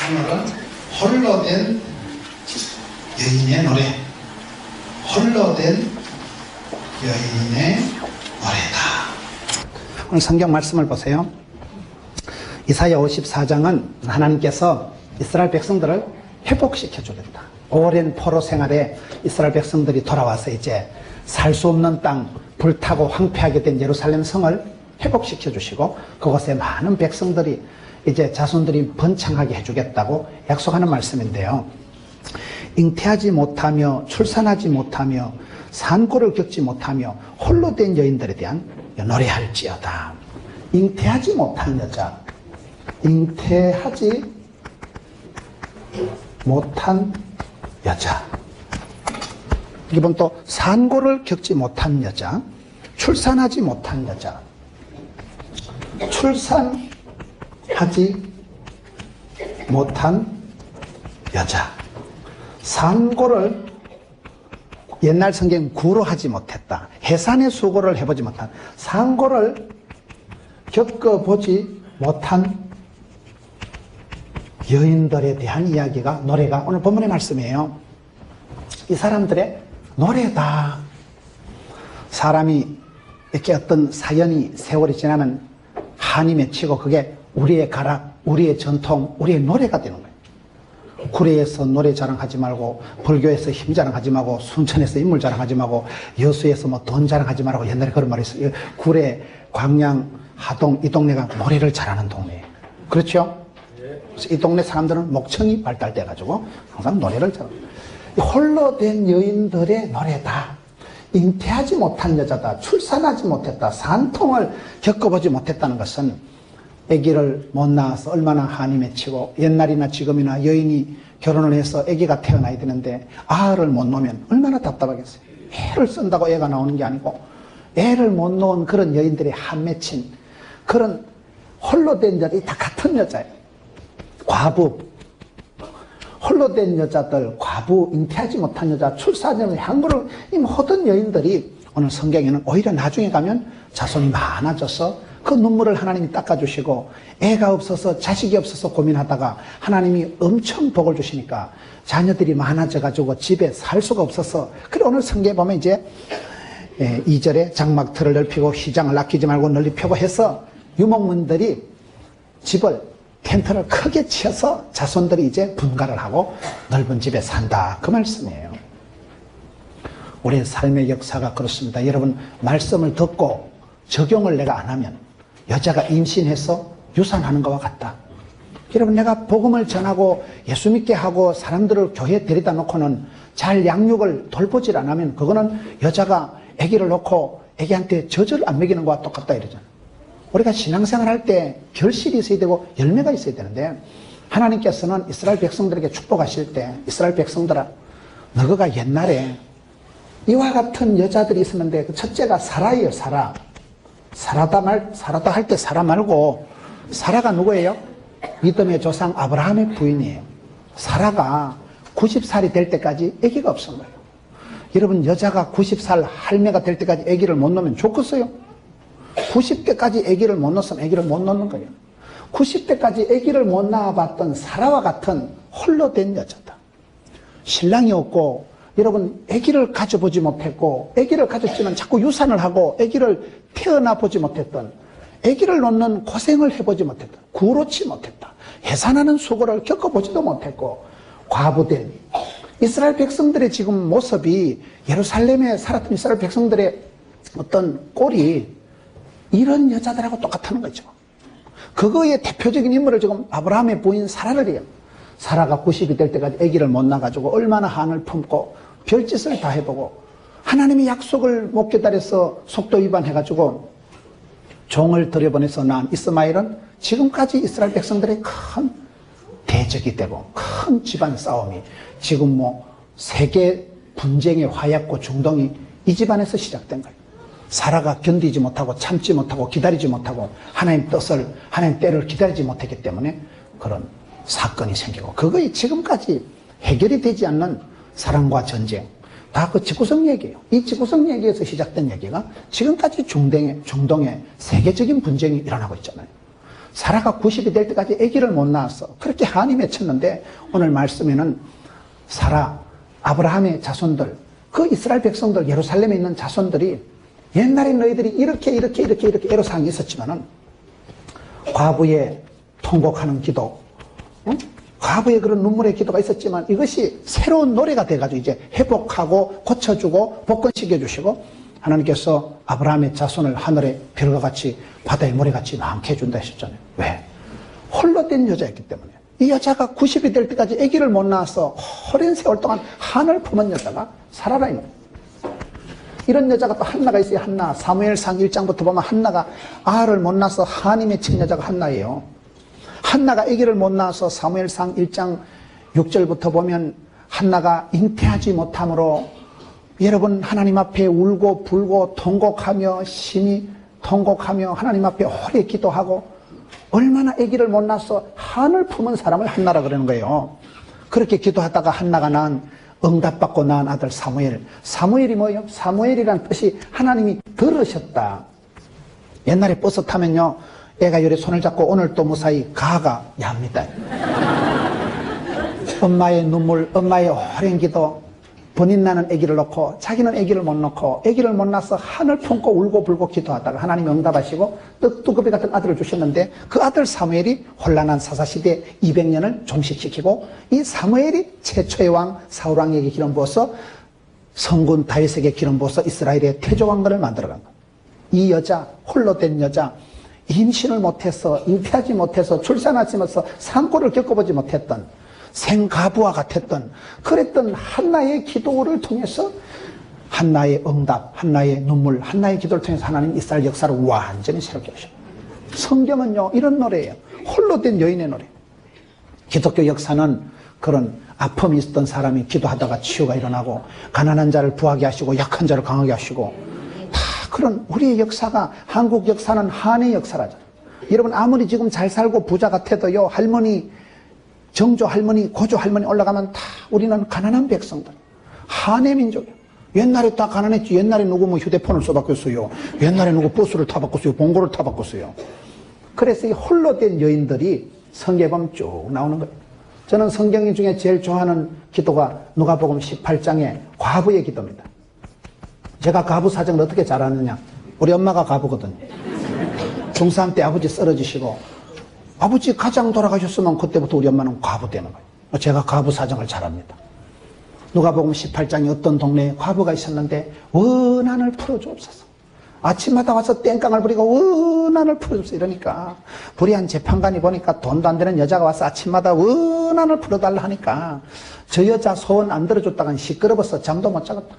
오늘은 홀로 된 여인의 노래, 홀로 된 여인의 노래다. 오늘 성경 말씀을 보세요. 이사야 54장은 하나님께서 이스라엘 백성들을 회복시켜 주겠다. 오랜 포로 생활에 이스라엘 백성들이 돌아와서 이제 살 수 없는 땅, 불타고 황폐하게 된 예루살렘 성을 회복시켜 주시고 그곳에 많은 백성들이 이제 자손들이 번창하게 해주겠다고 약속하는 말씀인데요. 잉태하지 못하며 출산하지 못하며 산고를 겪지 못하며 홀로 된 여인들에 대한 노래할지어다. 잉태하지 못한 여자, 잉태하지 못한 여자, 이번 또 산고를 겪지 못한 여자, 출산하지 못한 여자, 출산하지 못한 여자, 산고를 옛날 성경 구로 하지 못했다, 해산의 수고를 해보지 못한, 산고를 겪어보지 못한 여인들에 대한 이야기가, 노래가 오늘 본문의 말씀이에요. 이 사람들의 노래다. 사람이 이렇게 어떤 사연이 세월이 지나면 한이 맺히고 그게 우리의 가락, 우리의 전통, 우리의 노래가 되는 거예요. 구례에서 노래 자랑하지 말고, 불교에서 힘 자랑하지 말고, 순천에서 인물 자랑하지 말고, 여수에서 뭐 돈 자랑하지 말고, 옛날에 그런 말이 있어요. 구례, 광양, 하동, 이 동네가 노래를 잘하는 동네예요. 그렇죠? 그래서 이 동네 사람들은 목청이 발달돼가지고 항상 노래를 잘합니다. 홀로 된 여인들의 노래다. 잉태하지 못한 여자다. 출산하지 못했다. 산통을 겪어보지 못했다는 것은 아기를 못 낳아서 얼마나 한이 맺히고, 옛날이나 지금이나 여인이 결혼을 해서 아기가 태어나야 되는데 아를 못 놓으면 얼마나 답답하겠어요. 애를 쓴다고 애가 나오는 게 아니고 애를 못 놓은 그런 여인들이 한 맺힌 그런 홀로 된 여자들이 다 같은 여자예요. 과부, 홀로 된 여자들, 과부, 잉태하지 못한 여자, 출산하지 향고를 이 모든 여인들이 오늘 성경에는 오히려 나중에 가면 자손이 많아져서 그 눈물을 하나님이 닦아주시고, 애가 없어서 자식이 없어서 고민하다가 하나님이 엄청 복을 주시니까 자녀들이 많아져가지고 집에 살 수가 없어서, 그래 오늘 성경에 보면 이제 2절에 장막틀을 넓히고 휘장을 아끼지 말고 널리 펴고 해서 유목민들이 집을, 텐트를 크게 치어서 자손들이 이제 분가를 하고 넓은 집에 산다, 그 말씀이에요. 우리의 삶의 역사가 그렇습니다. 여러분, 말씀을 듣고 적용을 내가 안 하면 여자가 임신해서 유산하는 것과 같다. 여러분, 내가 복음을 전하고 예수 믿게 하고 사람들을 교회에 데려다 놓고는 잘 양육을 돌보질 않으면 그거는 여자가 아기를 놓고 아기한테 젖을 안 먹이는 것과 똑같다 이러잖아요. 우리가 신앙생활 할 때 결실이 있어야 되고 열매가 있어야 되는데, 하나님께서는 이스라엘 백성들에게 축복하실 때, 이스라엘 백성들아, 너희가 옛날에 이와 같은 여자들이 있었는데, 그 첫째가 사라예요. 사라. 사라다 할 때 사라 말고, 사라가 누구예요? 믿음의 조상 아브라함의 부인이에요. 사라가 90살이 될 때까지 아기가 없은 거예요. 여러분, 여자가 90살 할매가 될 때까지 아기를 못 놓으면 좋겠어요? 90대까지 아기를 못 낳았으면 아기를 못 낳는 거예요. 90대까지 아기를 못 낳아봤던 사라와 같은 홀로 된 여자다. 신랑이 없고, 여러분, 아기를 가져보지 못했고, 아기를 가졌지만 자꾸 유산을 하고 아기를 태어나 보지 못했던, 아기를 놓는 고생을 해보지 못했던, 구로치 못했다, 해산하는 수고를 겪어보지도 못했고, 과부된 이스라엘 백성들의 지금 모습이, 예루살렘에 살았던 이스라엘 백성들의 어떤 꼴이 이런 여자들하고 똑같다는 거죠. 그거의 대표적인 인물을 지금 아브라함의 부인 사라를 해요. 사라가 90이 될 때까지 아기를 못 낳아가지고 얼마나 한을 품고 별짓을 다 해보고, 하나님의 약속을 못 기다려서 속도 위반해가지고 종을 들여보내서 낳은 이스마엘은 지금까지 이스라엘 백성들의 큰 대적이 되고, 큰 집안 싸움이, 지금 뭐 세계 분쟁의 화약고 중동이 이 집안에서 시작된 거예요. 사라가 견디지 못하고 참지 못하고 기다리지 못하고 하나님 뜻을, 하나님 때를 기다리지 못했기 때문에 그런 사건이 생기고, 그거에 지금까지 해결이 되지 않는 사랑과 전쟁, 다 그 집구석 얘기예요. 이 집구석 얘기에서 시작된 얘기가 지금까지 중동에 세계적인 분쟁이 일어나고 있잖아요. 사라가 90이 될 때까지 아기를 못 낳았어. 그렇게 한이 맺혔는데 오늘 말씀에는 사라, 아브라함의 자손들, 그 이스라엘 백성들, 예루살렘에 있는 자손들이 옛날에 너희들이 이렇게 애로사항이 있었지만은 과부의 통곡하는 기도, 과부의 그런 눈물의 기도가 있었지만 이것이 새로운 노래가 돼가지고 이제 회복하고 고쳐주고 복권시켜주시고 하나님께서 아브라함의 자손을 하늘의 별과 같이 바다의 모래같이 많게 해준다 하셨잖아요. 왜? 홀로 된 여자였기 때문에. 이 여자가 90이 될 때까지 아기를 못 낳아서 오랜 세월 동안 한을 품은 여자가 사라라. 이런 여자가 또 한나가 있어요. 한나. 사무엘상 1장부터 보면 한나가 아를 못 낳아서 한이 맺힌 여자가 한나예요. 한나가 아기를 못 낳아서 사무엘상 1장 6절부터 보면 한나가 잉태하지 못함으로 여러분 하나님 앞에 울고 불고 통곡하며 심히 통곡하며 하나님 앞에 오래 기도하고 얼마나 아기를 못 낳아서 한을 품은 사람을 한나라 그러는 거예요. 그렇게 기도하다가 한나가 낳은 응답받고 낳은 아들 사무엘. 사무엘이 뭐예요? 사무엘이란 뜻이 하나님이 들으셨다. 옛날에 버스 타면요 애가 요래 손을 잡고 오늘 또 무사히 가가 얍니다. 엄마의 눈물, 엄마의 오랜 기도, 본인 낳는 아기를 놓고 자기는 아기를 못 놓고 아기를 못 낳아서 한을 품고 울고 불고 기도하다가 하나님이 응답하시고 떡두꺼비 같은 아들을 주셨는데 그 아들 사무엘이 혼란한 사사시대 200년을 종식시키고 이 사무엘이 최초의 왕 사울왕에게 기름 부어서 성군 다윗에게 기름 부어서 이스라엘의 태조왕건을 만들어간 거예요. 이 여자, 홀로 된 여자, 임신을 못해서 잉태하지 못해서 출산하지 못해서 산골을 겪어보지 못했던 생가부와 같았던 그랬던 한나의 기도를 통해서 한나의 응답, 한나의 눈물, 한나의 기도를 통해서 하나님 이스라엘 역사를 완전히 새롭게 하셔. 성경은요 이런 노래예요. 홀로 된 여인의 노래. 기독교 역사는 그런 아픔이 있었던 사람이 기도하다가 치유가 일어나고 가난한 자를 부하게 하시고 약한 자를 강하게 하시고 다 그런 우리의 역사가 한국 역사는 한의 역사라잖아요. 여러분 아무리 지금 잘 살고 부자 같아도요 할머니 정조 할머니, 고조 할머니 올라가면 다 우리는 가난한 백성들. 한의 민족이에요. 옛날에 다 가난했지. 옛날에 누구 뭐 휴대폰을 써바꿨어요. 옛날에 누구 버스를 타바꿨어요. 봉고를 타바꿨어요. 그래서 이 홀로 된 여인들이 성경에 보면 쭉 나오는 거예요. 저는 성경 중에 제일 좋아하는 기도가 누가복음 18장의 과부의 기도입니다. 제가 과부 사정을 어떻게 잘 아느냐. 우리 엄마가 과부거든요. 중3 때 아버지 쓰러지시고 아버지 가장 돌아가셨으면 그때부터 우리 엄마는 과부 되는 거예요. 제가 과부 사정을 잘 압니다. 누가복음 18장에 어떤 동네에 과부가 있었는데 원한을 풀어주옵소서. 아침마다 와서 땡깡을 부리고 원한을 풀어주옵소서 이러니까 불의한 재판관이 보니까 돈도 안 되는 여자가 와서 아침마다 원한을 풀어달라 하니까 저 여자 소원 안 들어줬다간 시끄러워서 잠도 못 자겠다.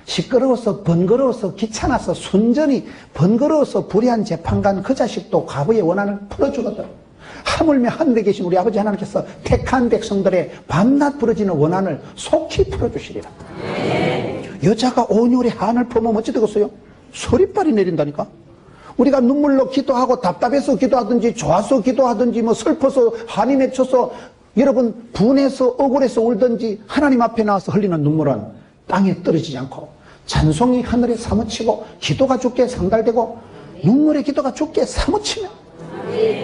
시끄러워서 번거로워서 귀찮아서 순전히 번거로워서 불의한 재판관 그 자식도 과부의 원한을 풀어주거든. 하물며 하늘에 계신 우리 아버지 하나님께서 택한 백성들의 밤낮 부러지는 원한을 속히 풀어주시리라. 여자가 온유의 한을 품으면 어찌 되겠어요? 소리빨이 내린다니까. 우리가 눈물로 기도하고 답답해서 기도하든지 좋아서 기도하든지 뭐 슬퍼서 한이 맺혀서 여러분 분해서 억울해서 울든지 하나님 앞에 나와서 흘리는 눈물은 땅에 떨어지지 않고 찬송이 하늘에 사무치고 기도가 주께 상달되고 눈물의 기도가 주께 사무치면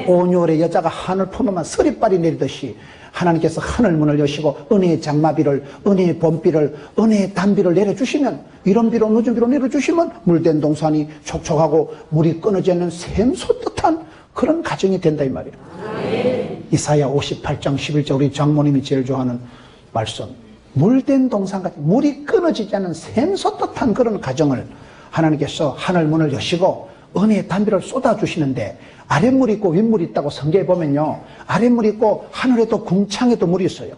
온유월의 여자가 하늘 품으면 서리빨이 내리듯이 하나님께서 하늘문을 여시고 은혜의 장마비를 은혜의 봄비를 은혜의 단비를 내려주시면 이런 비로 늦은 비로 내려주시면 물된 동산이 촉촉하고 물이 끊어지 않는 샘솟듯한 그런 가정이 된다 이 말이에요. 이사야 58장 11절 우리 장모님이 제일 좋아하는 말씀. 물된 동산같이 물이 끊어지지 않는 샘솟듯한 그런 가정을 하나님께서 하늘문을 여시고 은혜의 단비를 쏟아주시는데 아랫물이 있고 윗물이 있다고 성경에 보면요 아랫물이 있고 하늘에도 궁창에도 물이 있어요.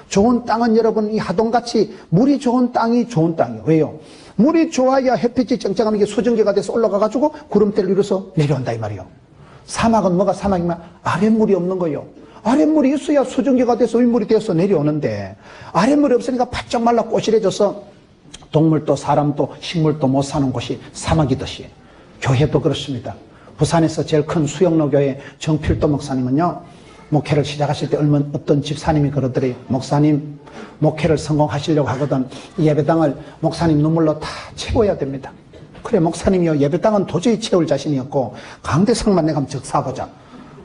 좋은 땅은 여러분 이 하동같이 물이 좋은 땅이 좋은 땅이에요. 왜요? 물이 좋아야 햇빛이 쨍쨍하면 이게 수증기가 돼서 올라가가지고 구름대를 이뤄서 내려온다 이 말이에요. 사막은 뭐가 사막이면 아랫물이 없는 거예요. 아랫물이 있어야 수증기가 돼서 윗물이 돼서 내려오는데 아랫물이 없으니까 바짝 말라 꼬실해져서 동물도 사람도 식물도 못 사는 곳이 사막이듯이 교회도 그렇습니다. 부산에서 제일 큰 수영로 교회 정필도 목사님은요 목회를 시작하실 때 어떤 집사님이 그러더래요. 목사님 목회를 성공하시려고 하거든 예배당을 목사님 눈물로 다 채워야 됩니다. 그래 목사님이요 예배당은 도저히 채울 자신이 없고 강대상만 내가 한번 적사보자.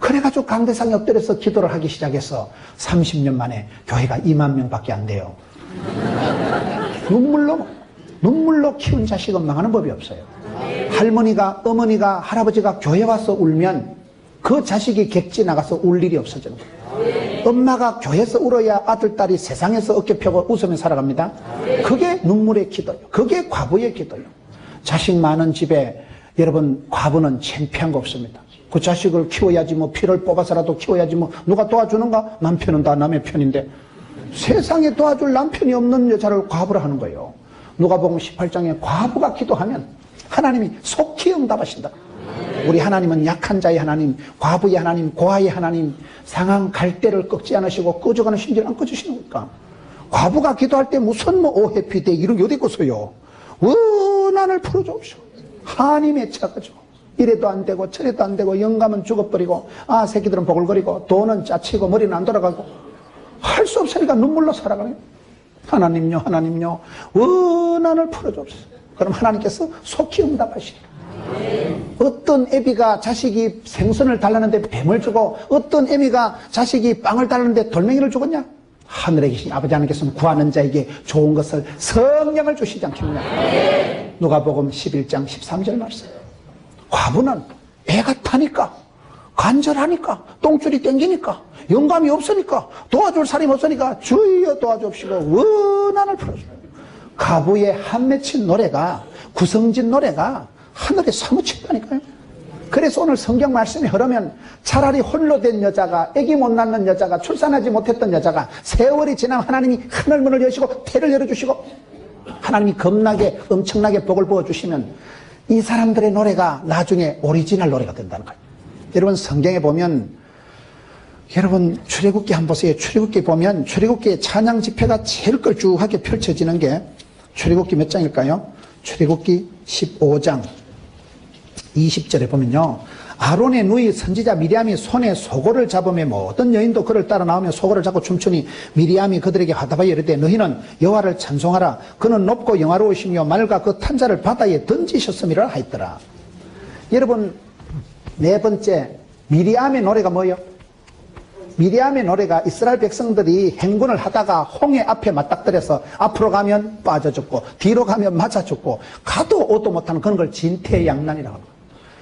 그래가지고 강대상에 엎드려서 기도를 하기 시작해서 30년 만에 교회가 2만 명밖에 안 돼요. 눈물로 키운 자식은 망하는 법이 없어요. 할머니가, 어머니가, 할아버지가 교회 와서 울면 그 자식이 객지 나가서 울 일이 없어지는 거예요. 엄마가 교회에서 울어야 아들, 딸이 세상에서 어깨 펴고 웃으며 살아갑니다. 그게 눈물의 기도예요. 그게 과부의 기도예요. 자식 많은 집에 여러분 과부는 창피한 거 없습니다. 그 자식을 키워야지 뭐 피를 뽑아서라도 키워야지 뭐 누가 도와주는가? 남편은 다 남의 편인데 세상에 도와줄 남편이 없는 여자를 과부를 하는 거예요. 누가복음 18장에 과부가 기도하면 하나님이 속히 응답하신다. 우리 하나님은 약한 자의 하나님, 과부의 하나님, 고아의 하나님, 상한 갈대를 꺾지 않으시고 꺼져가는 심지를 안 꺼주시는 거니까. 과부가 기도할 때 무슨 뭐 오해피데 이런 게 어디 있겠어요. 원한을 풀어주옵시오. 한이 맺혀가지고 이래도 안 되고 저래도 안 되고 영감은 죽어버리고 새끼들은 보글거리고 돈은 짜치고 머리는 안 돌아가고 할 수 없으니까 눈물로 살아가네요. 하나님요 원한을 풀어주옵소서. 그럼 하나님께서 속히 응답하시리라. 어떤 애비가 자식이 생선을 달라는데 뱀을 주고 어떤 애미가 자식이 빵을 달라는데 돌멩이를 주겠냐? 하늘에 계신 아버지 하나님께서는 구하는 자에게 좋은 것을 성령을 주시지 않겠느냐. 누가복음 11장 13절 말씀. 과부는 애가 타니까 간절하니까 똥줄이 땡기니까 영감이 없으니까 도와줄 사람이 없으니까 주여 도와주옵시고 원한을 풀어줘요. 과부의 한 맺힌 노래가 구성진 노래가 하늘에 사무친다니까요. 그래서 오늘 성경 말씀이 흐르면 차라리 홀로 된 여자가 아기 못 낳는 여자가 출산하지 못했던 여자가 세월이 지나면 하나님이 하늘문을 여시고 태를 열어주시고 하나님이 겁나게 엄청나게 복을 부어주시면 이 사람들의 노래가 나중에 오리지널 노래가 된다는 거예요. 여러분 성경에 보면 여러분 출애굽기 한번 보세요. 출애굽기 보면 출애굽기의 찬양 집회가 제일 걸쭉하게 펼쳐지는 게 출애굽기 몇 장일까요? 출애굽기 15장 20절에 보면요. 아론의 누이 선지자 미리암이 손에 소고를 잡으며 모든 여인도 그를 따라 나오며 소고를 잡고 춤추니 미리암이 그들에게 화답하여 이르되 너희는 여호와를 찬송하라. 그는 높고 영화로우시며 말과 그 탄자를 바다에 던지셨음이라 하였더라. 여러분 네 번째 미리암의 노래가 뭐예요? 미리암의 노래가 이스라엘 백성들이 행군을 하다가 홍해 앞에 맞닥뜨려서 앞으로 가면 빠져 죽고 뒤로 가면 맞아 죽고 가도 오도 못하는 그런 걸 진퇴양난이라고 합니다.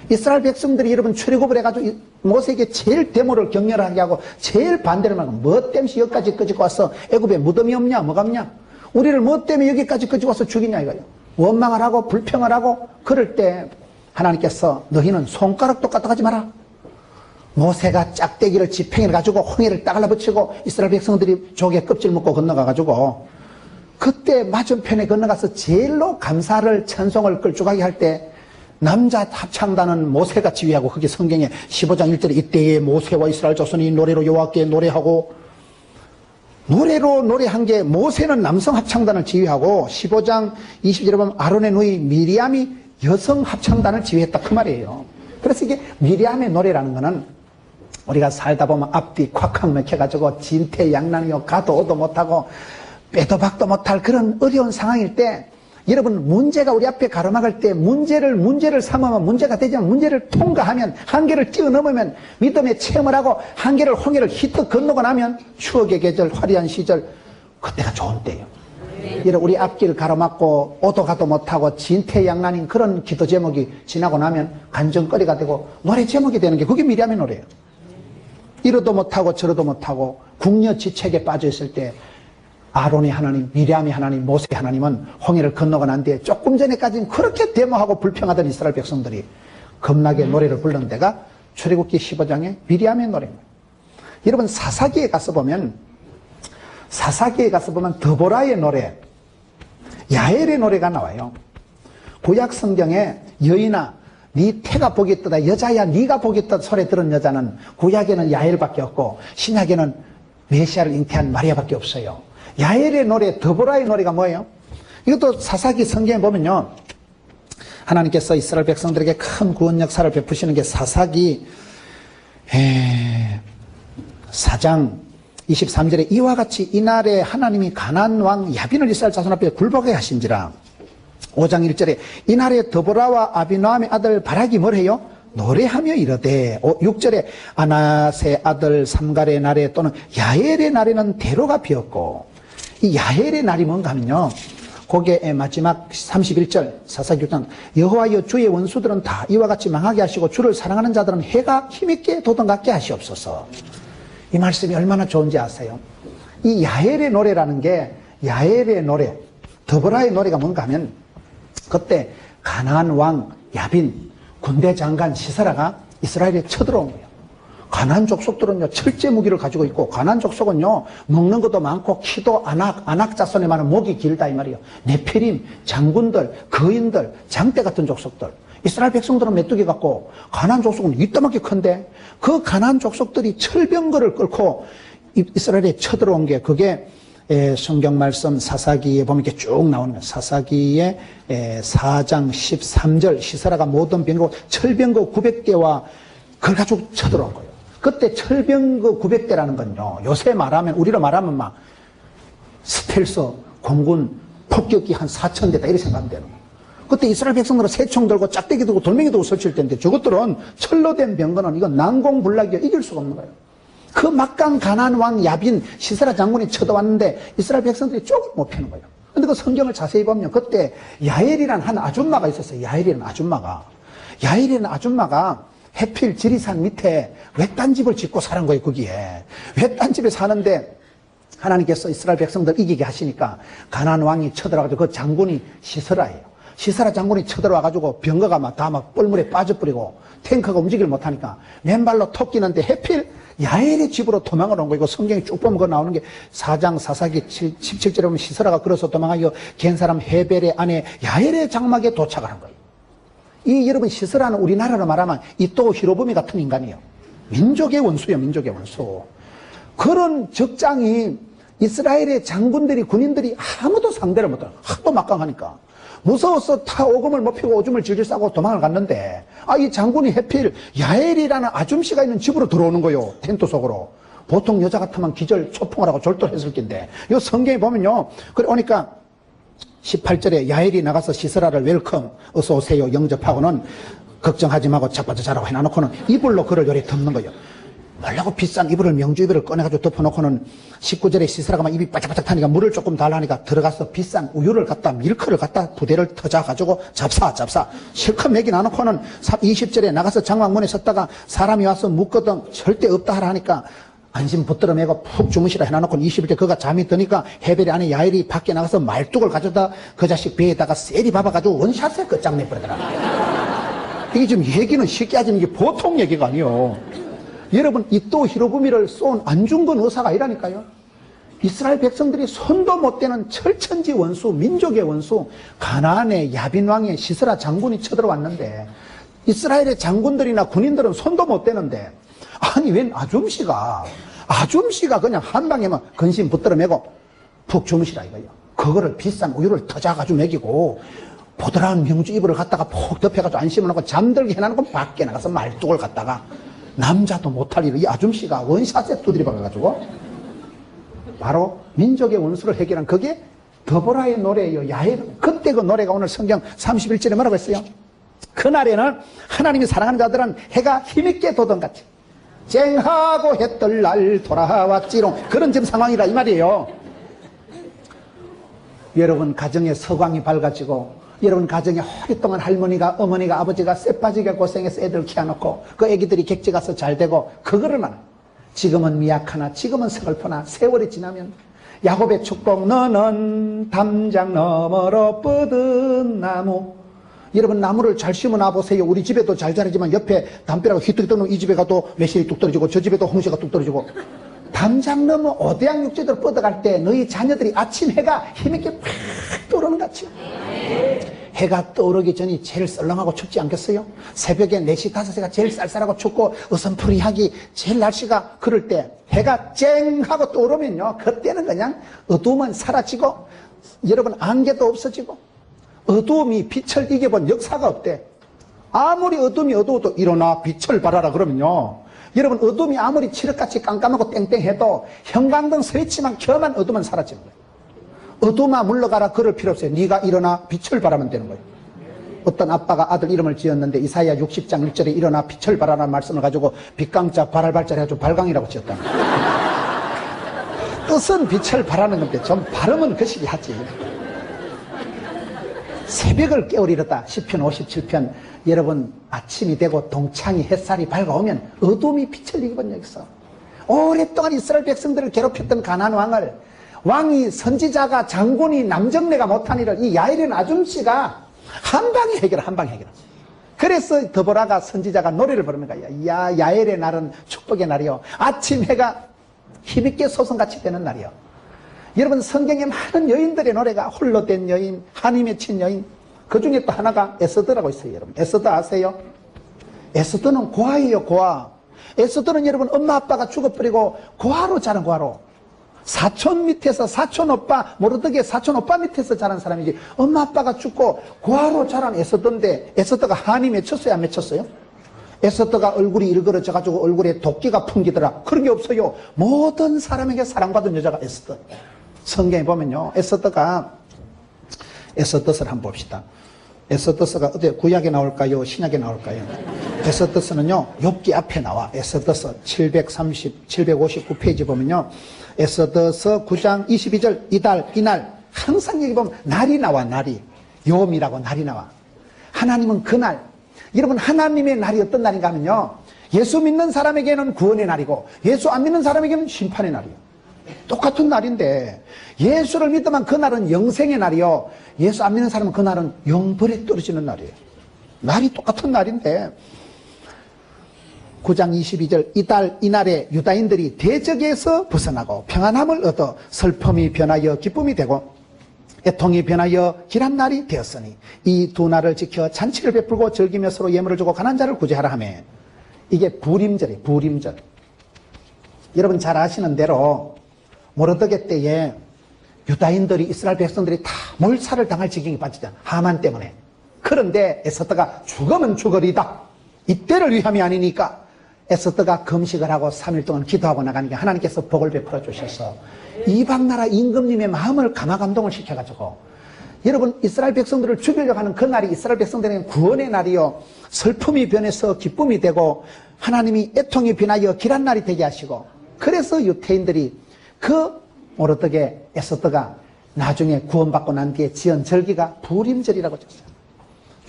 이스라엘 백성들이 여러분 출애굽을 해가지고 모세에게 제일 데모를 격렬하게 하고 제일 반대를 말하고 뭐 때문에 여기까지 끄지고 와서 애굽에 무덤이 없냐 뭐가 없냐 우리를 뭐 때문에 여기까지 끄지고 와서 죽이냐 이거예요. 원망을 하고 불평을 하고 그럴 때 하나님께서 너희는 손가락도 까딱하지 마라. 모세가 짝대기를 지팽이를 가지고 홍해를 딱 갈라붙이고 이스라엘 백성들이 조개 껍질 먹고 건너가가지고 그때 맞은편에 건너가서 제일로 감사를 찬송을 끌쭉하게 할 때 남자 합창단은 모세가 지휘하고 그게 성경에 15장 1절에 이때에 모세와 이스라엘 자손이 노래로 여호와께 노래하고 노래로 노래한 게 모세는 남성 합창단을 지휘하고 15장 20절에 보면 아론의 누이 미리암이 여성 합창단을 지휘했다 그 말이에요. 그래서 이게 미리암의 노래라는 거는 우리가 살다 보면 앞뒤 콱콱 맥혀가지고 진퇴양난이요 가도 오도 못하고 빼도 박도 못할 그런 어려운 상황일 때 여러분 문제가 우리 앞에 가로막을 때 문제를 삼으면 문제가 되지만 문제를 통과하면 한계를 뛰어넘으면 믿음의 체험을 하고 한계를 홍해를 휘떡 건너고 나면 추억의 계절 화려한 시절 그때가 좋은 때예요. 여러분 우리 앞길 가로막고 오도 가도 못하고 진퇴양난인 그런 기도 제목이 지나고 나면 간증거리가 되고 노래 제목이 되는 게 그게 미리암의 노래예요. 이러도 못하고 저러도 못하고 궁여지책에 빠져있을 때 아론의 하나님, 미리암의 하나님, 모세의 하나님은 홍해를 건너고 난 뒤에 조금 전에까지는 그렇게 데모하고 불평하던 이스라엘 백성들이 겁나게 노래를 부르는 데가 출애굽기 15장의 미리암의 노래입니다. 여러분 사사기에 가서 보면 드보라의 노래, 야엘의 노래가 나와요. 구약 성경에 여인아 네 태가 복이 있다 여자야 네가 복이 있다 소리 들은 여자는 구약에는 야엘밖에 없고 신약에는 메시아를 잉태한 마리아밖에 없어요. 야엘의 노래 드보라의 노래가 뭐예요? 이것도 사사기 성경에 보면요 하나님께서 이스라엘 백성들에게 큰 구원 역사를 베푸시는 게 사사기 4장 23절에 이와 같이 이날에 하나님이 가나안 왕 야빈을 이스라엘 자손 앞에 굴복하게 하신지라. 5장 1절에 이날에 드보라와 아비노함의 아들 바락이 뭘 해요? 노래하며 이르되 6절에 아낫의 아들 삼갈의 날에 또는 야엘의 날에는 대로가 비었고, 이 야엘의 날이 뭔가 하면요, 거기에 마지막 31절 사사기상 여호와여 주의 원수들은 다 이와 같이 망하게 하시고 주를 사랑하는 자들은 해가 힘있게 돋아가게 하시옵소서. 이 말씀이 얼마나 좋은지 아세요? 이 야엘의 노래라는 게, 야엘의 노래, 드보라의 노래가 뭔가 하면, 그때 가나안 왕 야빈 군대 장관 시스라가 이스라엘에 쳐들어온 거예요. 가나안 족속들은요, 철제 무기를 가지고 있고, 가나안 족속은요, 먹는 것도 많고, 키도 아낙 자손에 많은 목이 길다, 이 말이에요. 네피림, 장군들, 거인들, 장대 같은 족속들. 이스라엘 백성들은 메뚜기 같고, 가나안 족속은 이따만게 큰데, 그 가나안 족속들이 철병거를 끌고 이스라엘에 쳐들어온 게, 그게 성경 말씀 사사기에 보면 이렇게 쭉 나오는 거예요. 사사기에 4장 13절, 시스라가 모든 병거, 철병거 900대와 그걸 가지고 쳐들어온 거예요. 그때 철병거 900대라는 건요, 요새 말하면, 우리로 말하면 막 스텔스 공군 폭격기 한 4,000대다 이렇게 생각하면 되는 거예요. 그때 이스라엘 백성들은 새총 들고 짝대기 들고 돌멩이 들고 설칠 때인데, 저것들은 철로 된 병거는 이건 난공불락이야, 이길 수가 없는 거예요. 그 막강 가나안 왕 야빈 시스라 장군이 쳐들어왔는데 이스라엘 백성들이 쪽을 못 펴는 거예요. 근데 그 성경을 자세히 보면 그때 야엘이라는 한 아줌마가 있었어요. 야엘이라는 아줌마가 해필 지리산 밑에 외딴 집을 짓고 사는 거예요. 거기에 외딴 집에 사는데 하나님께서 이스라엘 백성들 이기게 하시니까 가나안 왕이 쳐들어와가지고 그 장군이 시스라예요. 시스라 장군이 쳐들어와가지고 병거가 다 뻘물에 빠져버리고 탱크가 움직이를 못하니까 맨발로 톡 끼는데 해필 야엘의 집으로 도망을 온 거예요. 성경이 쭉 보면 그 나오는 게 4장 사사기 17절에 보면 시스라가 걸어서 도망하여 겐 사람 헤벨의 아내 야엘의 장막에 도착을 한 거예요. 이 여러분 시스라는 우리나라로 말하면 이또 히로부미 같은 인간이에요. 민족의 원수예요. 민족의 원수. 그런 적장이 이스라엘의 장군들이 군인들이 아무도 상대를 못해요. 하도 막강하니까. 무서워서 다 오금을 못 피고 오줌을 질질 싸고 도망을 갔는데, 이 장군이 해필 야엘이라는 아줌씨가 있는 집으로 들어오는 거예요. 텐트 속으로. 보통 여자 같으면 기절 초풍을 하고 졸도했을 텐데, 이 성경에 보면요, 그래 오니까 18절에 야엘이 나가서 시스라를 웰컴, 어서 오세요 영접하고는 걱정하지 말고 자빠져 자라고 해놔놓고는 이불로 그를 요리 덮는 거예요. 뭐라고 비싼 이불을, 명주 이불을 꺼내가지고 덮어놓고는 19절에 시스라가 막 입이 바짝바짝 타니까 물을 조금 달라니까 들어가서 비싼 우유를 갖다, 밀크를 갖다 부대를 터져가지고 잡사 실컷 먹이 나놓고는 20절에 나가서 장막문에 섰다가 사람이 와서 묻거든 절대 없다 하라 하니까 안심 붙들어 매고 푹 주무시라 해놔놓고는 21절 그가 잠이 드니까 헤벨의 아내 야엘이 밖에 나가서 말뚝을 가져다 그 자식 배에다가 세리 박아가지고 원샷에 끝장내버리더라. 이게 지금 얘기는 쉽게 하지만 이게 보통 얘기가 아니에요. 여러분, 이또 히로부미를 쏜 안중근 의사가 아니라니까요. 이스라엘 백성들이 손도 못 대는 철천지 원수, 민족의 원수, 가나안의 야빈 왕의 시스라 장군이 쳐들어왔는데, 이스라엘의 장군들이나 군인들은 손도 못 대는데, 아니, 웬 아줌씨가 그냥 한 방에만 근심 붙들어 매고 푹 주무시라 이거예요. 그거를 비싼 우유를 터져가지고 먹이고, 보드라운 명주 이불을 갖다가 푹 덮여가지고 안심을 하고 잠들게 해놔놓고 밖에 나가서 말뚝을 갖다가 남자도 못할 일을 이 아줌씨가 원샷에 두드려 박아가지고 바로 민족의 원수를 해결한 그게 드보라의 노래예요. 야엘. 그때 그 노래가 오늘 성경 31절에 뭐라고 했어요? 그날에는 하나님이 사랑하는 자들은 해가 힘있게 돋은같이 쨍하고 해뜰 날 돌아왔지롱. 그런 지금 상황이라 이 말이에요. 여러분 가정에 서광이 밝아지고 여러분 가정에 오랫동안 할머니가 어머니가 아버지가 쎄빠지게 고생해서 애들 키워놓고 그 애기들이 객지 가서 잘 되고 그거를 말해. 지금은 미약하나 지금은 서글프나 세월이 지나면 야곱의 축복 너는 담장 너머로 뻗은 나무. 여러분 나무를 잘 심어놔 보세요. 우리 집에도 잘 자라지만 옆에 담벼락가 휘뚝 떨어지면 이 집에 가도 매실이 뚝 떨어지고 저 집에도 홍시가 뚝 떨어지고 담장 너머 오대양 육지대로 뻗어갈 때 너희 자녀들이 아침 해가 힘있게 팍 떠오르는 같이 해가 떠오르기 전이 제일 썰렁하고 춥지 않겠어요? 새벽에 4시 5시가 제일 쌀쌀하고 춥고 어슴푸리하기 제일 날씨가 그럴 때 해가 쨍하고 떠오르면요 그때는 그냥 어두움은 사라지고 여러분 안개도 없어지고 어두움이 빛을 이겨본 역사가 없대. 아무리 어둠이 어두워도 일어나 빛을 발하라 그러면요 여러분 어둠이 아무리 칠흑같이 깜깜하고 땡땡해도 형광등 서 있지만 겨만 어둠은 사라지는 거예요. 어둠아 물러가라 그럴 필요 없어요. 네가 일어나 빛을 발하면 되는 거예요. 어떤 아빠가 아들 이름을 지었는데 이사야 60장 1절에 일어나 빛을 발하라는 말씀을 가지고 빛강자 발할발자를 해가지고 발강이라고 지었다. 뜻은 빛을 발하는 건데 좀 발음은 거시기 하지. 새벽을 깨우리르다 시편 57편. 여러분 아침이 되고 동창이 햇살이 밝아오면 어둠이 빛을 이기거든요. 여기서 오랫동안 이스라엘 백성들을 괴롭혔던 가나안 왕이 선지자가 장군이 남정네가 못한 일을 이 야일은 아줌씨가 한 방에 해결. 그래서 드보라가 선지자가 노래를 부르는 거야. 야, 야엘의 날은 축복의 날이요. 아침 해가 힘있게 소송같이 되는 날이요. 여러분 성경에 많은 여인들의 노래가 홀로 된 여인, 한이 맺힌 여인. 그 중에 또 하나가 에스더라고 있어요. 여러분 에스더 아세요? 에스더는 고아예요. 고아. 에스더는 여러분 엄마 아빠가 죽어버리고 고아로 자란 고아로. 사촌 밑에서 사촌 오빠 모르드게 사촌 오빠 밑에서 자란 사람이지 엄마 아빠가 죽고 고아로 자란 에스더인데 에스더가 한이 맺혔어요? 안 맺혔어요? 에스더가 얼굴이 일그러져 가지고 얼굴에 도끼가 풍기더라. 그런 게 없어요. 모든 사람에게 사랑받은 여자가 에스더. 성경에 보면요 에스더를 한번 봅시다. 에스더서가 어디 구약에 나올까요? 신약에 나올까요? 에스더서는요 욥기 앞에 나와. 에스더서 759페이지 보면요 에스더서 9장 22절 이날 항상 여기 보면 날이 나와. 날이 욤이라고 날이 나와. 하나님은 그날 여러분 하나님의 날이 어떤 날인가 하면요 예수 믿는 사람에게는 구원의 날이고 예수 안 믿는 사람에게는 심판의 날이에요. 똑같은 날인데 예수를 믿으면 그날은 영생의 날이요 예수 안 믿는 사람은 그날은 영벌에 떨어지는 날이에요. 날이 똑같은 날인데 9장 22절 이날에 유다인들이 대적에서 벗어나고 평안함을 얻어 슬픔이 변하여 기쁨이 되고 애통이 변하여 길한 날이 되었으니 이 두 날을 지켜 잔치를 베풀고 즐기며 서로 예물을 주고 가난한 자를 구제하라 하며 이게 부림절이에요. 부림절. 여러분 잘 아시는 대로 모르드게 때에 유다인들이 이스라엘 백성들이 다 몰살을 당할 지경에 빠지잖아. 하만 때문에. 그런데 에스더가 죽으면 죽으리다. 이때를 위함이 아니니까 에스더가 금식을 하고 3일 동안 기도하고 나가니까 하나님께서 복을 베풀어 주셔서 이방나라 임금님의 마음을 감화감동을 시켜가지고 여러분 이스라엘 백성들을 죽이려고 하는 그날이 이스라엘 백성들에게는 구원의 날이요 슬픔이 변해서 기쁨이 되고 하나님이 애통이 변하여 길한 날이 되게 하시고 그래서 유태인들이 그 모르드게 에스더가 나중에 구원받고 난 뒤에 지은 절기가 부림절이라고 쳤어요.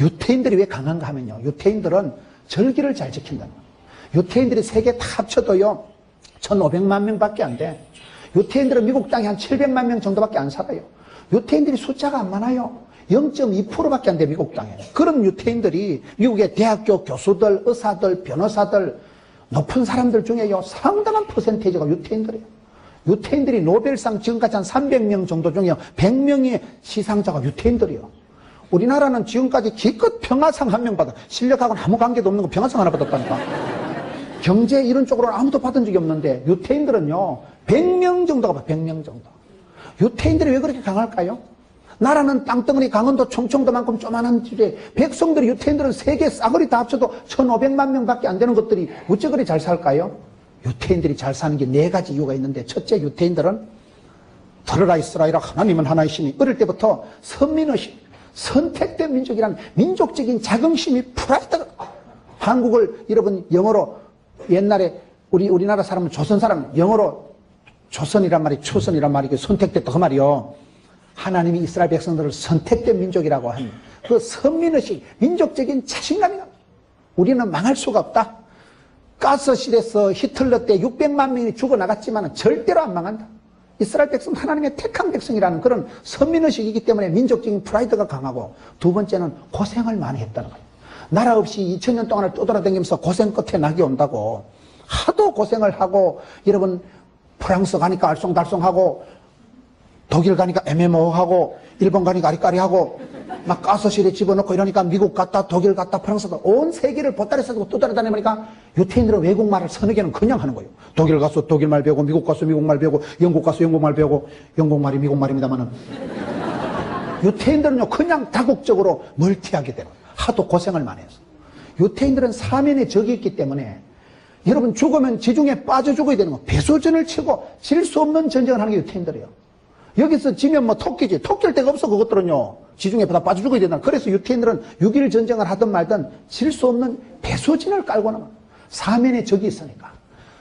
유태인들이 왜 강한가 하면요 유태인들은 절기를 잘 지킨다는 거예요. 유태인들이 세계 다 합쳐도요 1500만 명밖에 안 돼. 유태인들은 미국 땅에 한 700만 명 정도밖에 안 살아요. 유태인들이 숫자가 안 많아요. 0.2%밖에 안 돼 미국 땅에. 그런 유태인들이 미국의 대학교 교수들, 의사들, 변호사들 높은 사람들 중에요 상당한 퍼센테이지가 유태인들이에요. 유태인들이 노벨상 지금까지 한 300명 정도 중에 100명의 시상자가 유태인들이에요. 우리나라는 지금까지 기껏 평화상 한 명 받아. 실력하고는 아무 관계도 없는 거 평화상 하나 받았다니까. 경제 이런 쪽으로는 아무도 받은 적이 없는데 유태인들은요 100명 정도가 봐. 100명 정도. 유태인들이 왜 그렇게 강할까요? 나라는 땅덩어리 강원도 충청도만큼 조만한 주제 백성들이 유태인들은 세계 싸그리 다 합쳐도 1500만 명밖에 안 되는 것들이 어째 그리 잘 살까요? 유태인들이 잘 사는 게 4가지 이유가 있는데 첫째 유태인들은 들으라 이스라엘아 하나님은 하나이시니 어릴 때부터 선민의식 선택된 민족이란 민족적인 자긍심이 프라이드가 한국을 여러분 영어로 옛날에 우리나라 사람은 조선 사람 영어로 조선이란 말이 초선이란 말이 선택됐다 그 말이요. 하나님이 이스라엘 백성들을 선택된 민족이라고 한 그 선민의식 민족적인 자신감이 납니다. 우리는 망할 수가 없다. 가스실에서 히틀러 때 600만 명이 죽어나갔지만 절대로 안 망한다. 이스라엘 백성은 하나님의 택한 백성이라는 그런 선민의식이기 때문에 민족적인 프라이드가 강하고 두 번째는 고생을 많이 했다는 거예요. 나라 없이 2000년 동안을 떠돌아다니면서 고생 끝에 낙이 온다고 하도 고생을 하고 여러분 프랑스 가니까 알쏭달쏭하고 독일 가니까 애매모호하고 일본 가니까 아리까리하고 막 가스실에 집어넣고 이러니까 미국 갔다 독일 갔다 프랑스 갔다 온 세계를 보따리 싸고 떠돌아다니니까 유태인들은 외국말을 서너 개는 그냥 하는 거예요. 독일 가서 독일말 배우고 미국 가서 미국말 배우고 영국 가서 영국말 배우고 영국말이 미국말입니다만은 유태인들은요 그냥 다국적으로 멀티하게 되는 거예요. 하도 고생을 많이 해서. 유태인들은 사면의 적이 있기 때문에 여러분 죽으면 지중해 빠져 죽어야 되는 거예요. 배수전을 치고 질 수 없는 전쟁을 하는 게 유태인들이에요. 여기서 지면 뭐 토끼지. 토끼일 데가 없어, 그것들은요. 지중해 바다 빠져 죽어야 된다. 그래서 유태인들은 6.1 전쟁을 하든 말든 질 수 없는 배수진을 깔고는 사면의 적이 있으니까.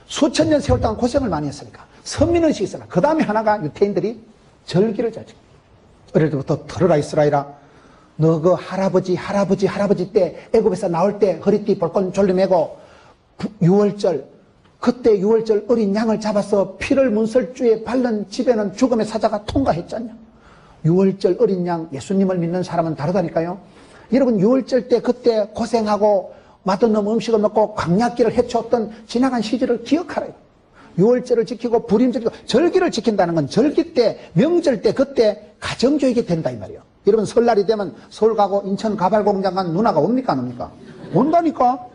수천 년 세월 동안 고생을 많이 했으니까. 선민의식이 있으니까. 그 다음에 하나가 유태인들이 절기를 잘 지켜. 어릴 때부터 들어라 이스라엘아. 너 그 할아버지 때 애굽에서 나올 때 허리띠 벌건 졸리매고 6월절 그때 6월절 어린 양을 잡아서 피를 문설주에 바른 집에는 죽음의 사자가 통과했잖냐. 6월절 어린 양 예수님을 믿는 사람은 다르다니까요. 여러분 6월절 때 그때 고생하고 맛없는 음식을 먹고 광야길을 헤쳤던 지나간 시절을 기억하래요. 6월절을 지키고 불임절 지키고 절기를 지킨다는 건 절기 때 명절 때 그때 가정교육이 된다 이 말이에요. 여러분 설날이 되면 서울 가고 인천 가발공장 간 누나가 옵니까 안 옵니까? 온다니까.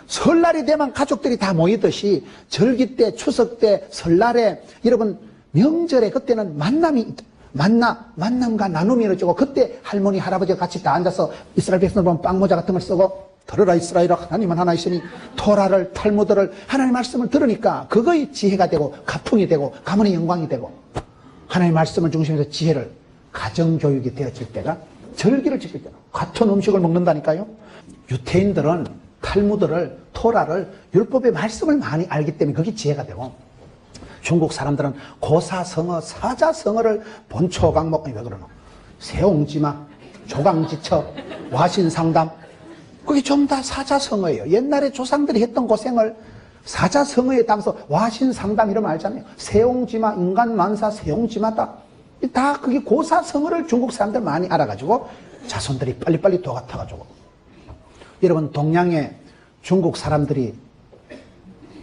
설날이 되면 가족들이 다 모이듯이 절기 때 추석 때 설날에 여러분 명절에 그때는 만남과 나눔이 이루어지고 그때 할머니 할아버지가 같이 다 앉아서 이스라엘 백성들 보면 빵모자 같은 걸 쓰고 들으라 이스라엘아 하나님은 하나 있으니 토라를 탈무드를 하나님의 말씀을 들으니까 그거의 지혜가 되고 가풍이 되고 가문의 영광이 되고 하나님의 말씀을 중심에서 지혜를 가정교육이 되어질 때가 절기를 지킬 때다. 같은 음식을 먹는다니까요. 유태인들은 탈무드를 토라를 율법의 말씀을 많이 알기 때문에 그게 지혜가 되고 중국 사람들은 고사성어 사자성어를 본초강목 왜 그러노 세옹지마 조강지처 와신상담 그게 좀 다 사자성어예요. 옛날에 조상들이 했던 고생을 사자성어에 담아서 와신상담 이러면 알잖아요. 세옹지마 인간만사 세옹지마다 다 그게 고사성어를 중국 사람들 많이 알아가지고 자손들이 빨리빨리 도같아가지고 여러분 동양의 중국 사람들이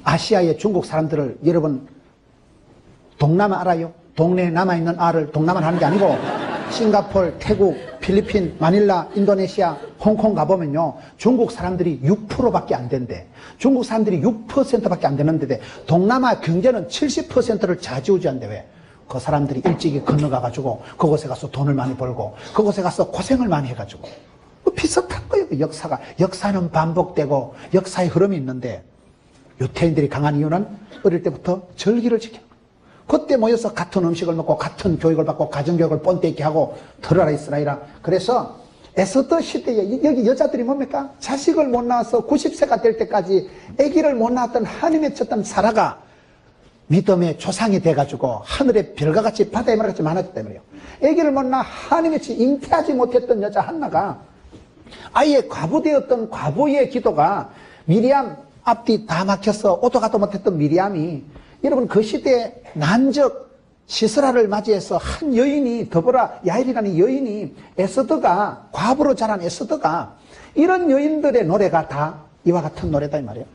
아시아의 중국 사람들을 여러분 동남아 알아요? 동네에 남아있는 알을 동남아를 하는 게 아니고 싱가포르, 태국, 필리핀, 마닐라, 인도네시아, 홍콩 가보면요 중국 사람들이 6%밖에 안 된대. 중국 사람들이 6%밖에 안 되는데 동남아 경제는 70%를 좌지우지한대. 왜? 그 사람들이 일찍이 건너가가지고 그곳에 가서 돈을 많이 벌고 그곳에 가서 고생을 많이 해가지고 비슷한 거예요. 역사가. 역사는 반복되고 역사의 흐름이 있는데 유태인들이 강한 이유는 어릴 때부터 절기를 지켜. 그때 모여서 같은 음식을 먹고 같은 교육을 받고 가정교육을 뻔때 있게 하고 들어라 이스라엘아. 그래서 에스더 시대에 여기 여자들이 뭡니까? 자식을 못 낳아서 90세가 될 때까지 아기를 못 낳았던 하나님의 쳤던 사라가 믿음의 조상이 돼가지고 하늘의 별과 같이 바다의 말과 같이 많았기 때문에요. 아기를 못 낳아 하나님의 치 잉태하지 못했던 여자 한나가 아예 과부되었던 과부의 기도가 미리암 앞뒤 다 막혀서 오도 가도 못했던 미리암이 여러분 그 시대에 난적 시스라를 맞이해서 한 여인이 더보라 야일이라는 여인이 에스더가 과부로 자란 에스더가 이런 여인들의 노래가 다 이와 같은 노래다 이 말이에요.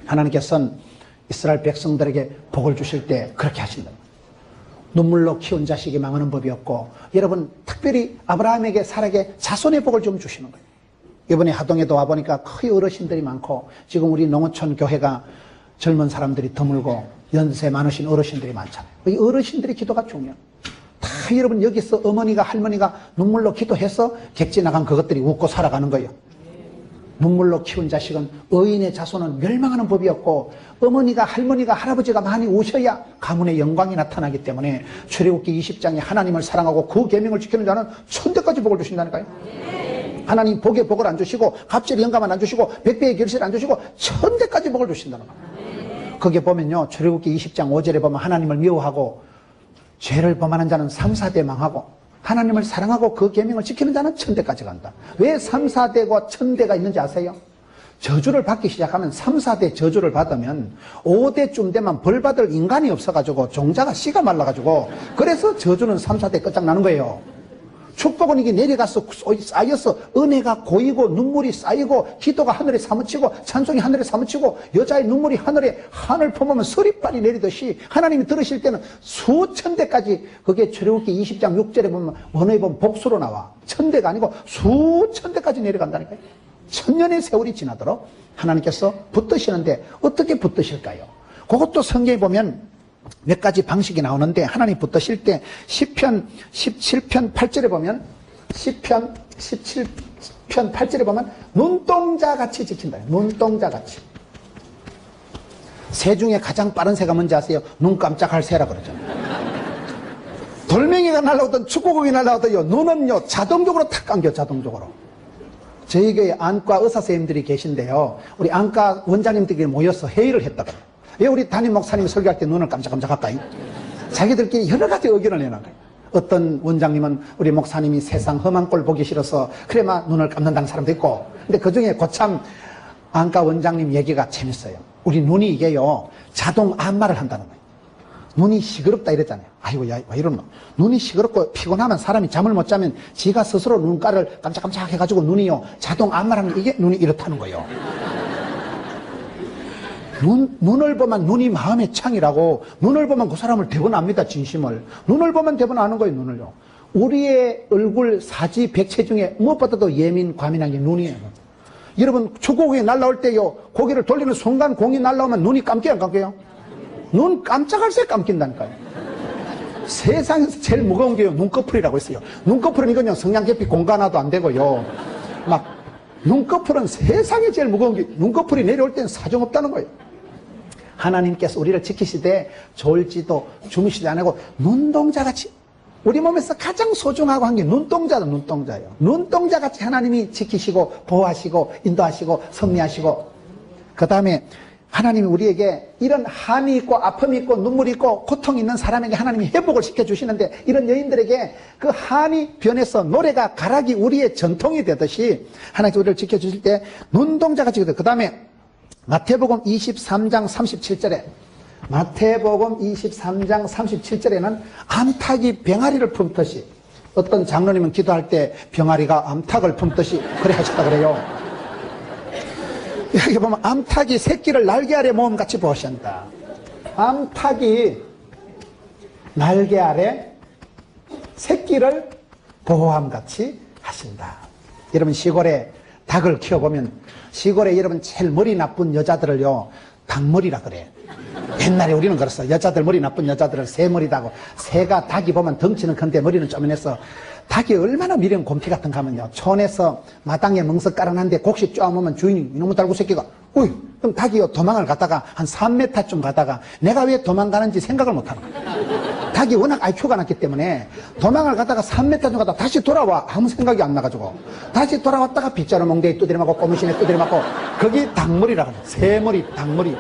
하나님께서는 이스라엘 백성들에게 복을 주실 때 그렇게 하신다. 눈물로 키운 자식이 망하는 법이 없고 여러분 특별히 아브라함에게 사라에게 자손의 복을 좀 주시는 거예요. 이번에 하동에도 와보니까 거의 어르신들이 많고 지금 우리 농어촌 교회가 젊은 사람들이 드물고 연세 많으신 어르신들이 많잖아요. 이 어르신들의 기도가 중요해요. 다 여러분 여기서 어머니가 할머니가 눈물로 기도해서 객지 나간 그것들이 웃고 살아가는 거예요. 눈물로 키운 자식은 의인의 자손은 멸망하는 법이 없고 어머니가 할머니가 할아버지가 많이 우셔야 가문의 영광이 나타나기 때문에 출애굽기 20장에 하나님을 사랑하고 그 계명을 지키는 자는 천대까지 복을 주신다니까요. 하나님 복에 복을 안 주시고 갑절에 영감은 안 주시고 백배의 결실을 안 주시고 천대까지 복을 주신다는 거예요. 거기에 보면요 출애굽기 20장 5절에 보면 하나님을 미워하고 죄를 범하는 자는 3, 4대 망하고 하나님을 사랑하고 그 계명을 지키는 자는 천대까지 간다. 왜 3, 4대과 천대가 있는지 아세요? 저주를 받기 시작하면 3, 4대 저주를 받으면 5대쯤 되면 벌 받을 인간이 없어가지고 종자가 씨가 말라가지고 그래서 저주는 3, 4대 끝장나는 거예요. 축복은 이게 내려가서 쌓여서 은혜가 고이고 눈물이 쌓이고 기도가 하늘에 사무치고 찬송이 하늘에 사무치고 여자의 눈물이 하늘에 하늘 품으면 서리빨이 내리듯이 하나님이 들으실 때는 수천 대까지 그게 출애굽기 20장 6절에 보면 원어에 보면 복수로 나와. 천대가 아니고 수천 대까지 내려간다니까요. 천년의 세월이 지나도록 하나님께서 붙드시는데 어떻게 붙드실까요? 그것도 성경에 보면 몇 가지 방식이 나오는데 하나님 붙드실 때 시편 17편 8절에 보면 시편 17편 8절에 보면 눈동자같이 지킨다. 눈동자같이. 새 중에 가장 빠른 새가 뭔지 아세요? 눈 깜짝할 새라 그러잖아요. 로켓이 날라오든 축구공이 날라오든요, 눈은요, 자동적으로 탁 감겨, 자동적으로. 저희 교회 안과 의사 선생님들이 계신데요, 우리 안과 원장님들끼리 모여서 회의를 했다가, 왜 우리 담임 목사님이 설교할 때 눈을 깜짝깜짝 할까요? 자기들끼리 여러 가지 의견을 내놔요. 어떤 원장님은 우리 목사님이 세상 험한 꼴 보기 싫어서 그래만 눈을 감는다는 사람도 있고, 근데 그 중에 고참 안과 원장님 얘기가 재밌어요. 우리 눈이 이게요, 자동 안마를 한다는 거예요. 눈이 시끄럽다 이랬잖아요. 아이고, 야, 왜 이러노? 눈이 시끄럽고 피곤하면 사람이 잠을 못 자면 지가 스스로 눈가를 깜짝깜짝 해가지고 눈이요, 자동 안마를 하는 게 이게 눈이 이렇다는 거예요. 눈을 보면 눈이 마음의 창이라고, 눈을 보면 그 사람을 대변합니다, 진심을. 눈을 보면 대변하는 거예요, 눈을요. 우리의 얼굴 사지 백체 중에 무엇보다도 예민, 과민한 게 눈이에요. 여러분, 축구공이 날라올 때요, 고개를 돌리는 순간 공이 날라오면 눈이 감겨요, 안 감겨요? 눈 깜짝할 새 감긴다니까요. 세상에서 제일 무거운 게요, 눈꺼풀이라고 했어요. 눈꺼풀은 이건요, 성냥개피 공간화도 안 되고요. 막, 눈꺼풀은 세상에 제일 무거운 게, 눈꺼풀이 내려올 때는 사정없다는 거예요. 하나님께서 우리를 지키시되 졸지도 주무시지 않고 눈동자같이, 우리 몸에서 가장 소중하고 한 게 눈동자다, 눈동자예요. 눈동자같이 하나님이 지키시고 보호하시고 인도하시고 섭리하시고, 그 다음에 하나님이 우리에게 이런 한이 있고 아픔이 있고 눈물이 있고 고통이 있는 사람에게 하나님이 회복을 시켜주시는데, 이런 여인들에게 그 한이 변해서 노래가 가락이 우리의 전통이 되듯이 하나님께서 우리를 지켜주실 때 눈동자같이. 그 다음에 마태복음 23장 37절에, 마태복음 23장 37절에는 암탉이 병아리를 품듯이, 어떤 장로님은 기도할 때 병아리가 암탉을 품듯이 그래 하셨다 그래요. 여기 보면 암탉이 새끼를 날개 아래 모음같이 보호한다. 암탉이 날개 아래 새끼를 보호함같이 하신다. 여러분, 시골에 닭을 키워보면, 시골에 여러분 제일 머리 나쁜 여자들을요, 닭머리라 그래. 옛날에 우리는 그랬어. 여자들 머리 나쁜 여자들을 새머리다고. 새가, 닭이 보면 덩치는 큰데 머리는 쪼면해서, 닭이 얼마나 미련 곰피 같은가 하면요, 촌에서 마당에 멍석 깔아놨는데 곡식 쪼아보면 주인이 이놈의 달구 새끼가, 우이, 그럼 닭이요, 도망을 가다가 한 3m쯤 가다가 내가 왜 도망가는지 생각을 못하는 거야. 닭이 워낙 IQ가 낮기 때문에 도망을 가다가 3m쯤 가다가 다시 돌아와. 아무 생각이 안 나가지고 다시 돌아왔다가 빗자루 멍대에 두드려 맞고 꼬무신에 두드려 맞고, 거기 닭머리라고 해요. 새머리, 닭머리.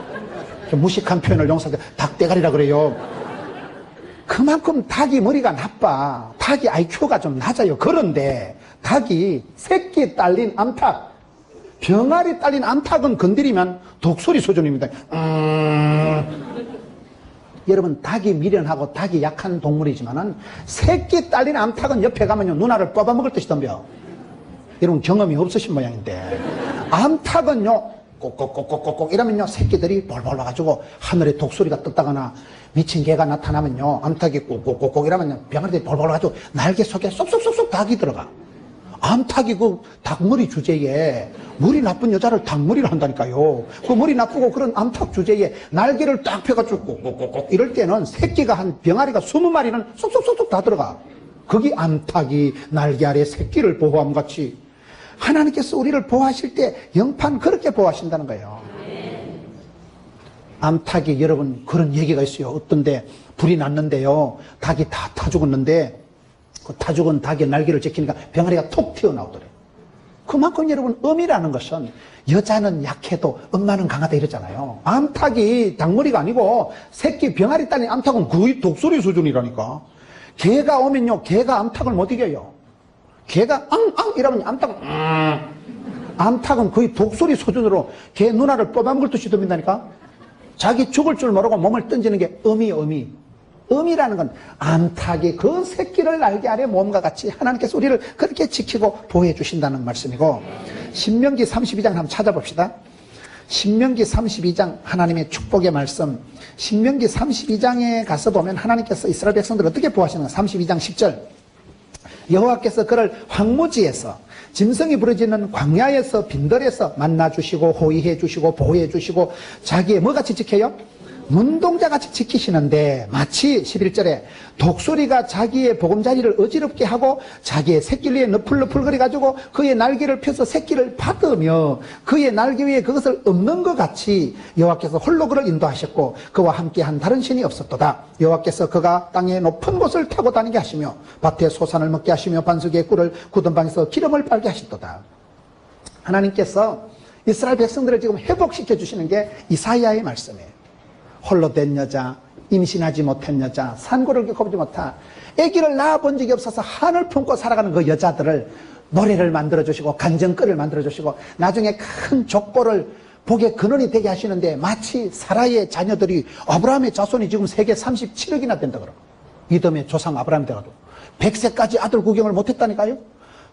무식한 표현을 용서해 닭대가리라 그래요. 그만큼 닭이 머리가 나빠. 닭이 IQ가 좀 낮아요. 그런데 닭이 새끼 딸린 암탉, 병아리 딸린 암탉은 건드리면 독소리 수준입니다. 여러분, 닭이 미련하고 닭이 약한 동물이지만은 새끼 딸린 암탉은 옆에 가면요, 누나를 뽑아먹을 듯이 덤벼. 여러분, 경험이 없으신 모양인데, 암탉은요, 꼭꼭꼭꼭꼭 이러면요, 새끼들이 볼볼 와가지고 하늘에 독소리가 떴다거나 미친 개가 나타나면요, 암탉이 꼭꼭꼭꼭 이러면요, 병아리들이 볼볼 와가지고 날개 속에 쏙쏙쏙쏙 닭이 들어가. 암탉이 그 닭머리 주제에 머리 나쁜 여자를 닭머리를 한다니까요. 그 머리 나쁘고 그런 암탉 주제에 날개를 딱 펴가지고 꼭꼭꼭꼭 이럴 때는 새끼가 한 병아리가 20마리는 쏙쏙쏙쏙 다 들어가. 거기 암탉이 날개 아래 새끼를 보호함 같이 하나님께서 우리를 보호하실 때 영판 그렇게 보호하신다는 거예요. 암탉이, 여러분, 그런 얘기가 있어요. 어떤데 불이 났는데요, 닭이 다 타 죽었는데 그 타 죽은 닭의 날개를 지키니까 병아리가 톡 튀어나오더래요. 그만큼 여러분, 엄이라는 것은 여자는 약해도 엄마는 강하다 이러잖아요. 암탉이 닭머리가 아니고 새끼 병아리 딸린 암탉은 거의 독소리 수준이라니까. 개가 오면요, 개가 암탉을 못 이겨요. 개가 앙앙 이러면 암탉은 암탉은 거의 독소리 수준으로 개 누나를 뽑아먹을 듯이 덤빈다니까. 자기 죽을 줄 모르고 몸을 던지는 게 어미. 어미라는 건 암탉이 그 새끼를 날개 아래 몸과 같이 하나님께서 우리를 그렇게 지키고 보호해 주신다는 말씀이고, 신명기 32장 한번 찾아봅시다. 신명기 32장 하나님의 축복의 말씀. 신명기 32장에 가서 보면 하나님께서 이스라엘 백성들을 어떻게 보호하시는가. 32장 10절. 여호와께서 그를 황무지에서, 짐승이 부러지는 광야에서 빈들에서 만나주시고 호위해 주시고 보호해 주시고 자기의 뭐같이 지켜요? 눈동자같이 지키시는데 마치 11절에 독수리가 자기의 보금자리를 어지럽게 하고 자기의 새끼 위에 너풀너풀거려 가지고 그의 날개를 펴서 새끼를 받으며 그의 날개 위에 그것을 엎는 것 같이 여호와께서 홀로 그를 인도하셨고 그와 함께한 다른 신이 없었도다. 여호와께서 그가 땅의 높은 곳을 타고 다니게 하시며 밭에 소산을 먹게 하시며 반석의 꿀을 굳은 방에서 기름을 빨게 하셨도다. 하나님께서 이스라엘 백성들을 지금 회복시켜 주시는 게 이사야의 말씀이에요. 홀로 된 여자, 임신하지 못한 여자, 산고를 겪어보지 못한, 아기를 낳아본 적이 없어서 한을 품고 살아가는 그 여자들을 노래를 만들어주시고 간정거리를 만들어주시고 나중에 큰 족보를 복의 근원이 되게 하시는데 마치 사라의 자녀들이 아브라함의 자손이 지금 세계 37억이나 된다 그러고 이듬해 조상 아브라함이 돼가지고 100세까지 아들 구경을 못했다니까요.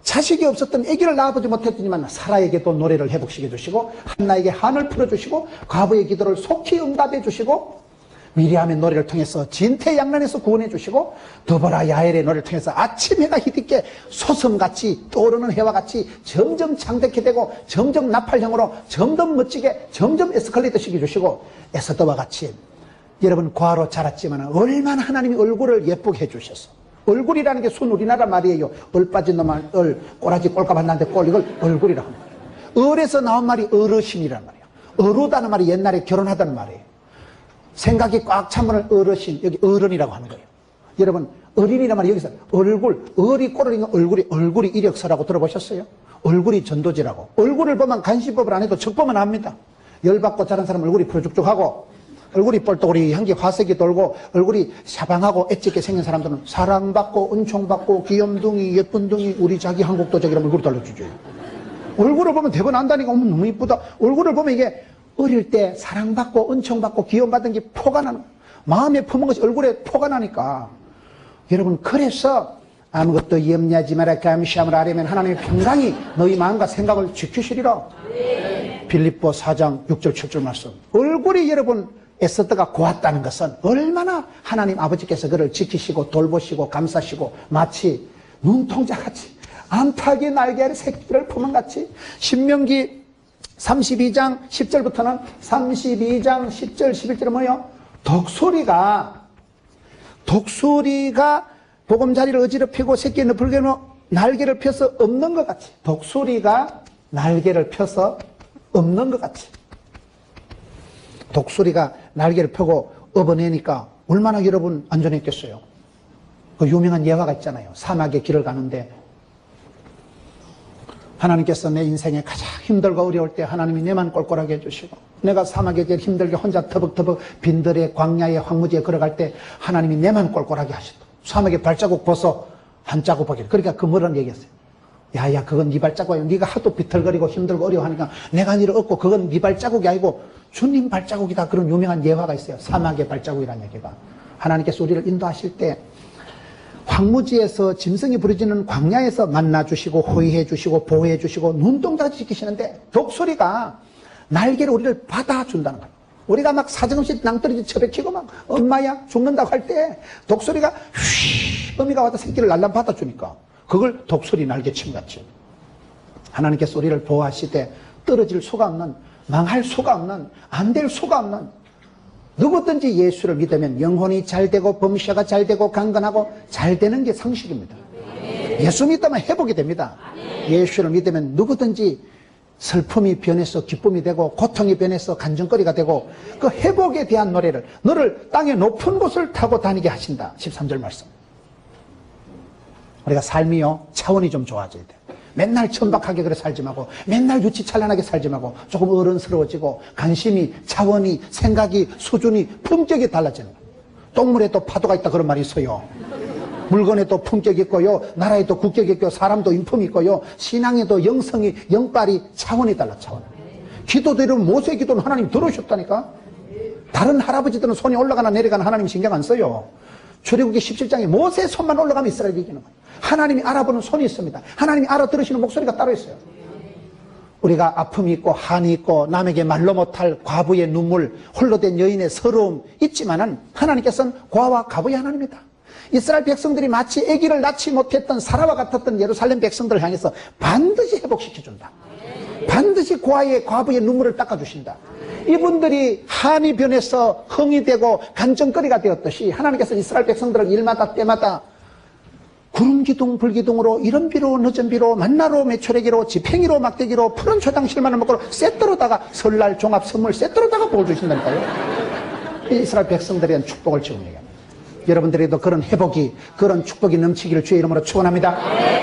자식이 없었던 아기를 낳아보지 못했더니만 사라에게도 노래를 회복시켜 주시고 한나에게 한을 풀어주시고 과부의 기도를 속히 응답해 주시고 미리암의 노래를 통해서 진퇴양난에서 구원해 주시고 드보라 야엘의 노래를 통해서 아침 해가 희빛게 소섬같이 떠오르는 해와 같이 점점 창백해 되고 점점 나팔형으로 점점 멋지게 점점 에스컬레이터 시켜주시고 에스더와 같이 여러분 과로 자랐지만 얼마나 하나님이 얼굴을 예쁘게 해주셨어. 얼굴이라는 게 순 우리나라 말이에요. 얼 빠진 놈은 얼, 꼬라지 꼴값 안 나는데 꼴, 이걸 얼굴이라고 합니다. 얼에서 나온 말이 어르신이란 말이에요. 어루다는 말이 옛날에 결혼하다는 말이에요. 생각이 꽉 찬 분을 어르신, 여기 어른이라고 하는 거예요. 여러분, 어린이란 말이 여기서 얼굴, 얼이 꼬르니까 얼굴이 이력서라고 들어보셨어요? 얼굴이 전도지라고. 얼굴을 보면 간신법을 안 해도 척보면 압니다. 열받고 자란 사람 얼굴이 푸르죽죽하고 얼굴이 뻘떡거리 한게 화색이 돌고 얼굴이 샤방하고 엣지게 생긴 사람들은 사랑받고 은총받고 귀염둥이 예쁜둥이 우리 자기 한국도적이라면 얼굴이 달라주죠. 얼굴을 보면 대번 안다니까 어머 너무 이쁘다. 얼굴을 보면 이게 어릴 때 사랑받고 은총받고 귀염받은 게 포가 나는 마음에 품은 것이 얼굴에 포가 나니까 여러분 그래서 아무것도 염려하지 마라 감시함을 하려면 하나님의 평강이 너희 마음과 생각을 지키시리라. 빌립보 4장 6절 7절 말씀. 얼굴이 여러분 에스더가 고왔다는 것은 얼마나 하나님 아버지께서 그를 지키시고 돌보시고 감싸시고 마치 눈동자같이 암탉이 날개 아래 새끼를 품은 같이 신명기 32장 10절부터는 32장 10절 11절은 뭐예요? 독수리가 보금자리를 어지럽히고 새끼의 너풀게로 날개를 펴서 엎는 것 같이 독수리가 날개를 펴서 엎는 것 같이 독수리가 날개를 펴고 업어내니까 얼마나 여러분 안전했겠어요. 그 유명한 예화가 있잖아요. 사막의 길을 가는데 하나님께서 내 인생에 가장 힘들고 어려울 때 하나님이 내만 꼴꼴하게 해주시고 내가 사막에 제일 힘들게 혼자 터벅터벅 빈들의 광야의 황무지에 걸어갈 때 하나님이 내만 꼴꼴하게 하셨다. 사막에 발자국 벗어 한 자국 보기를. 그러니까 그 뭐라는 얘기했어요. 야야 그건 네 발자국이야. 네가 하도 비틀거리고 힘들고 어려워하니까 내가 니를 얻고 그건 네 발자국이 아니고 주님 발자국이다. 그런 유명한 예화가 있어요. 사막의 발자국이라는 얘기가. 하나님께서 우리를 인도하실 때 황무지에서 짐승이 부르짖는 광야에서 만나주시고 호의해주시고 보호해주시고 눈동자 지키시는데 독수리가 날개로 우리를 받아준다는 거예요. 우리가 막 사정없이 낭떠러지 처박히고 막 엄마야 죽는다고 할 때 독수리가 휘 어미가 와서 새끼를 날람 받아주니까 그걸 독수리 날개침 같이 하나님께서 우리를 보호하시되 떨어질 수가 없는 망할 수가 없는 안 될 수가 없는 누구든지 예수를 믿으면 영혼이 잘 되고 범시가 잘 되고 강건하고 잘 되는 게 상식입니다. 예수 믿으면 회복이 됩니다. 예수를 믿으면 누구든지 슬픔이 변해서 기쁨이 되고 고통이 변해서 간증거리가 되고 그 회복에 대한 노래를 너를 땅의 높은 곳을 타고 다니게 하신다. 13절 말씀. 우리가 삶이요 차원이 좀 좋아져야 돼. 맨날 천박하게 그래 살지 말고 맨날 유치찬란하게 살지 말고 조금 어른스러워지고 관심이 차원이 생각이 수준이 품격이 달라지는 거예요. 똥물에도 파도가 있다 그런 말이 있어요. 물건에도 품격이 있고요 나라에도 국격이 있고 사람도 인품이 있고요 신앙에도 영성이 영빨이 차원이 달라. 차원. 기도도 이러면 모세 기도는 하나님 들어오셨다니까. 다른 할아버지들은 손이 올라가나 내려가나 하나님 신경 안 써요. 출애굽기 17장에 모세 손만 올라가면 이스라엘이 이기는 거예요. 하나님이 알아보는 손이 있습니다. 하나님이 알아들으시는 목소리가 따로 있어요. 우리가 아픔이 있고 한이 있고 남에게 말로 못할 과부의 눈물 홀로 된 여인의 서러움 있지만은 하나님께서는 고아와 과부의 하나님이다. 이스라엘 백성들이 마치 아기를 낳지 못했던 사라와 같았던 예루살렘 백성들을 향해서 반드시 회복시켜준다. 반드시 고아의 과부의 눈물을 닦아주신다. 이분들이 한이 변해서 흥이 되고 간증거리가 되었듯이 하나님께서 이스라엘 백성들을 일마다 때마다 구름기둥 불기둥으로 이른비로 늦은비로 만나로 메추라기로 지팽이로 막대기로 푸른 초장실만을 먹고 세트로다가 설날 종합 선물 세트로다가 복을 주신다니까요. 이스라엘 백성들에 대한 축복을 지금 얘기합니다. 여러분들에게도 그런 회복이, 그런 축복이 넘치기를 주의 이름으로 축원합니다.